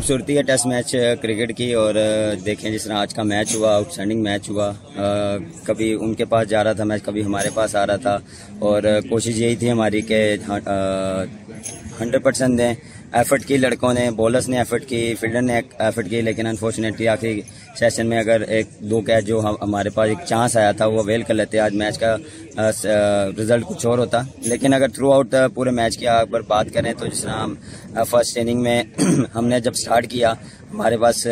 खूबसूरती है test match cricket की। और देखें जिस तरह आज का मैच हुआ, आउटस्टैंडिंग मैच हुआ। कभी उनके पास जा रहा था मैच, कभी हमारे पास आ रहा था। और कोशिश यही थी हमारी कि 100% दें। एफर्ट की लड़कों ने, बॉलर्स ने एफर्ट की, फील्डर ने एफर्ट की, लेकिन अनफॉर्चुनेटली आखिरी सेशन में अगर एक दो कैच जो हमारे पास एक चांस आया था वो अवेल कर लेते, आज मैच का रिजल्ट कुछ और होता। लेकिन अगर थ्रू आउट पूरे मैच की अगर बात करें तो जिस तरह हम फर्स्ट इनिंग में हमने जब स्टार्ट किया, हमारे पास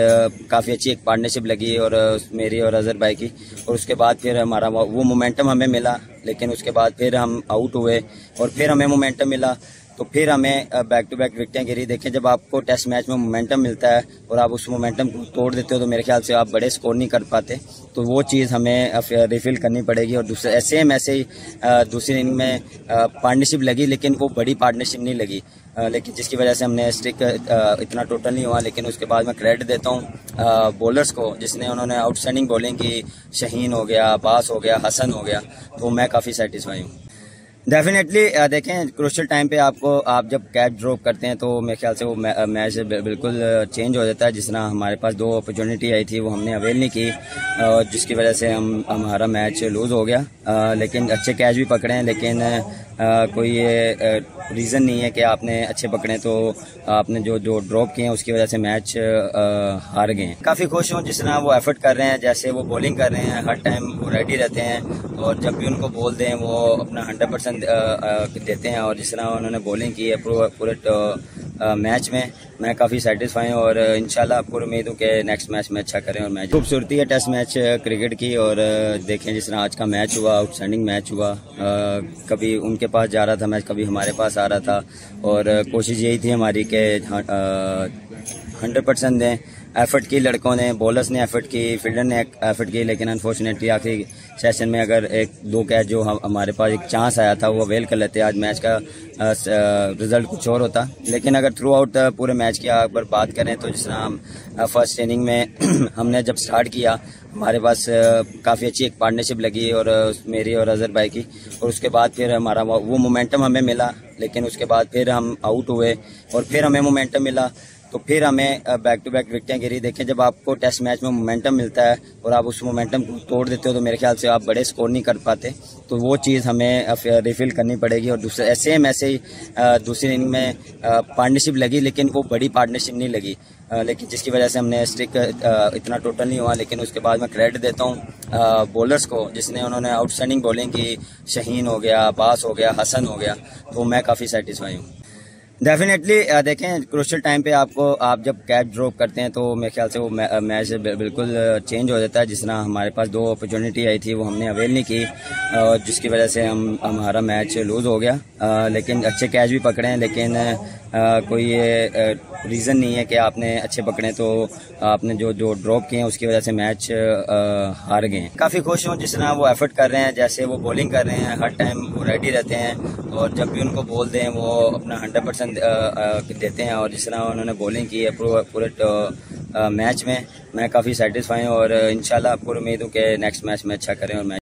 काफ़ी अच्छी एक पार्टनरशिप लगी और मेरी और अजहर भाई की। और उसके बाद फिर हमारा वो मोमेंटम हमें मिला, लेकिन उसके बाद फिर हम आउट हुए और फिर हमें मोमेंटम मिला, तो फिर हमें बैक टू बैक विकेटें गिरी। देखें जब आपको टेस्ट मैच में मोमेंटम मिलता है और आप उस मोमेंटम को तोड़ देते हो तो मेरे ख्याल से आप बड़े स्कोर नहीं कर पाते। तो वो चीज़ हमें रिफिल करनी पड़ेगी। और दूसरे ऐसे ही दूसरी इनिंग में पार्टनरशिप लगी, लेकिन वो बड़ी पार्टनरशिप नहीं लगी, लेकिन जिसकी वजह से हमने स्ट्रिक इतना टोटल नहीं हुआ। लेकिन उसके बाद मैं क्रेडिट देता हूँ बॉलर्स को, जिसने उन्होंने आउटस्टैंडिंग बॉलिंग की। शहीन हो गया, अब्बास हो गया, हसन हो गया, तो मैं काफ़ी सेटिस्फाई हूँ। डेफिनेटली देखें क्रूशियल टाइम पे आप जब कैच ड्रॉप करते हैं तो मेरे ख्याल से वो मैच बिल्कुल चेंज हो जाता है। जिस तरह हमारे पास दो अपॉर्चुनिटी आई थी वो हमने अवेल नहीं की, और जिसकी वजह से हमारा मैच लूज़ हो गया। लेकिन अच्छे कैच भी पकड़े हैं, लेकिन कोई ये रीज़न नहीं है कि आपने अच्छे पकड़े तो आपने जो ड्रॉप किए हैं उसकी वजह से मैच हार गए हैं। काफ़ी खुश हूँ जिस तरह वो एफर्ट कर रहे हैं, जैसे वो बॉलिंग कर रहे हैं, हर टाइम वो रेडी रहते हैं और जब भी उनको बॉल दें वो अपना 100% देते हैं। और जिस तरह उन्होंने बॉलिंग की है पूरे मैच में, मैं काफ़ी सेटिस्फाई हूँ और इंशाल्लाह पूरी उम्मीद हूँ कि नेक्स्ट मैच में अच्छा करें। और मैच खूबसूरती है टेस्ट मैच क्रिकेट की। और देखें जिस तरह आज का मैच हुआ, आउटस्टैंडिंग मैच हुआ। कभी उनके पास जा रहा था मैच, कभी हमारे पास आ रहा था। और कोशिश यही थी हमारी कि 100% दें। एफर्ट की लड़कों ने, बॉलर्स ने एफर्ट की, फील्डर ने एफर्ट की, लेकिन अनफॉर्चुनेटली आखिरी सेशन में अगर एक दो कैच जो हमारे पास एक चांस आया था वो अवेल कर लेते, आज मैच का रिजल्ट कुछ और होता। लेकिन अगर थ्रू आउट पूरे मैच की अगर बात करें तो जिस तरह हम फर्स्ट इनिंग में हमने जब स्टार्ट किया, हमारे पास काफ़ी अच्छी एक पार्टनरशिप लगी और मेरी और अजहर भाई की। और उसके बाद फिर हमारा वो मोमेंटम हमें मिला, लेकिन उसके बाद फिर हम आउट हुए और फिर हमें मोमेंटम मिला, तो फिर हमें बैक टू बैक विकेटें गिरी। देखें जब आपको टेस्ट मैच में मोमेंटम मिलता है और आप उस मोमेंटम को तोड़ देते हो तो मेरे ख्याल से आप बड़े स्कोर नहीं कर पाते। तो वो चीज़ हमें रिफिल करनी पड़ेगी। और ऐसे ही दूसरी इनिंग में पार्टनरशिप लगी, लेकिन वो बड़ी पार्टनरशिप नहीं लगी, लेकिन जिसकी वजह से हमने स्ट्रिक इतना टोटल नहीं हुआ। लेकिन उसके बाद मैं क्रेडिट देता हूँ बॉलर्स को, जिसने उन्होंने आउटस्टैंडिंग बॉलिंग की। शहीन हो गया, अब्बास हो गया, हसन हो गया, तो मैं काफ़ी सेटिस्फाई हूँ। डेफिनेटली देखें क्रूशियल टाइम पे आप जब कैच ड्रॉप करते हैं तो मेरे ख्याल से वो मैच बिल्कुल चेंज हो जाता है। जिस तरह हमारे पास दो अपॉर्चुनिटी आई थी वो हमने अवेल नहीं की, और जिसकी वजह से हमारा मैच लूज़ हो गया। लेकिन अच्छे कैच भी पकड़े हैं, लेकिन कोई ये रीज़न नहीं है कि आपने अच्छे पकड़े तो आपने जो ड्रॉप किए हैं उसकी वजह से मैच हार गए हैं। काफ़ी खुश हूँ जिस तरह वो एफर्ट कर रहे हैं, जैसे वो बॉलिंग कर रहे हैं, हर टाइम वो रेडी रहते हैं और जब भी उनको बॉल दें वो अपना 100% देते हैं। और जिस तरह उन्होंने बॉलिंग की है पूरे मैच में, मैं काफ़ी सेटिस्फाई हूँ और इंशाल्लाह पूरी उम्मीद हूँ कि नेक्स्ट मैच में अच्छा करें और मैच